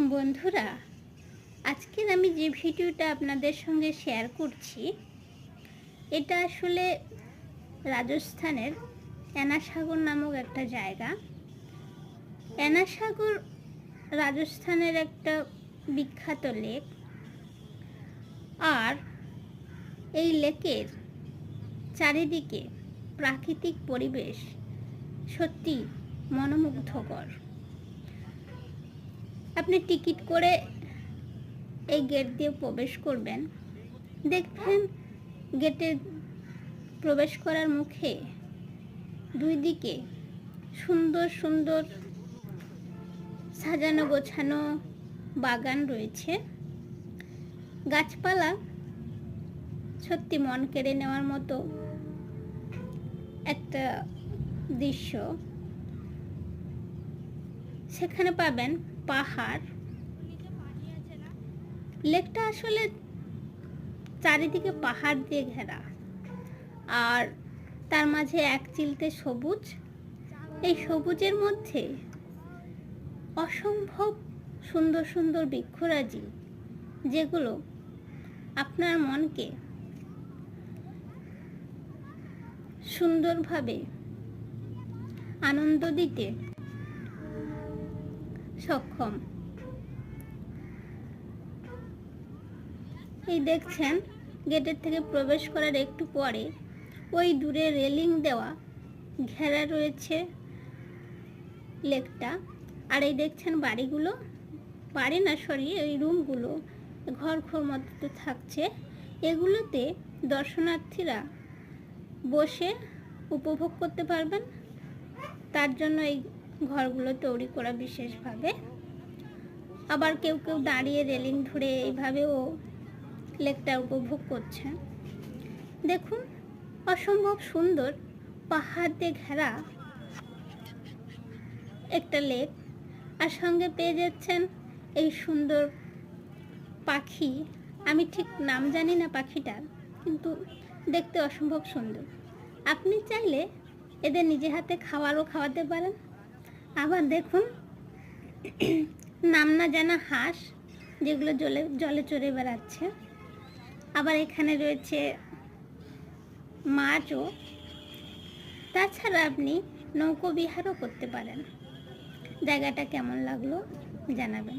বন্ধুরা, আজকের আমি যে ভিডিওটা আপনাদের সঙ্গে শেয়ার করছি, এটা আসলে রাজস্থানের এনাসাগর নামক একটা জায়গা। এনাসাগর রাজস্থানের একটা বিখ্যাত লেক। আর এই লেকের চারিদিকে প্রাকৃতিক পরিবেশ সত্যি মনোমুগ্ধকর। আপনি টিকিট করে এই গেট দিয়ে প্রবেশ করবেন, দেখবেন গেটে প্রবেশ করার মুখে দুই দিকে সুন্দর সুন্দর সাজানো গোছানো বাগান রয়েছে। গাছপালা সত্যি মন কেড়ে নেওয়ার মতো একটা দৃশ্য। সেখানে পাবেন পাহাড়। লেকটা আসলে চারিদিকে পাহাড় দিয়ে ঘেরা, আর তার মাঝে এক চিলতে সবুজ। এই সবুজের মধ্যে অসম্ভব সুন্দর সুন্দর বৃক্ষরাজি, যেগুলো আপনার মনকে সুন্দরভাবে আনন্দ দিতে সক্ষম। এই দেখছেন, গেটের থেকে প্রবেশ করার একটু পরে ওই দূরে রেলিং দেওয়া ঘেরা রয়েছে লেকটা। আর এই দেখছেন বাড়িগুলো, বাড়ি না সরি ওই রুমগুলো ঘর ঘর মতো থাকছে। এগুলোতে দর্শনার্থীরা বসে উপভোগ করতে পারবেন। তার জন্য এই ঘরগুলো তৈরি করা বিশেষভাবে। আবার কেউ কেউ দাঁড়িয়ে রেলিং ধরে এইভাবেও লেকটা উপভোগ করছেন। দেখুন, অসম্ভব সুন্দর পাহাড় দিয়ে ঘেরা একটা লেক, আর সঙ্গে পেয়ে যাচ্ছেন এই সুন্দর পাখি। আমি ঠিক নাম জানি না পাখিটার, কিন্তু দেখতে অসম্ভব সুন্দর। আপনি চাইলে এদের নিজে হাতে খাবারও খাওয়াতে পারেন। আবার দেখুন, নাম না জানা হাঁস, যেগুলো জলে জলে চড়ে বেড়াচ্ছে। আবার এখানে রয়েছে মাছও। তাছাড়া আপনি নৌকো বিহারও করতে পারেন। জায়গাটা কেমন লাগলো জানাবেন।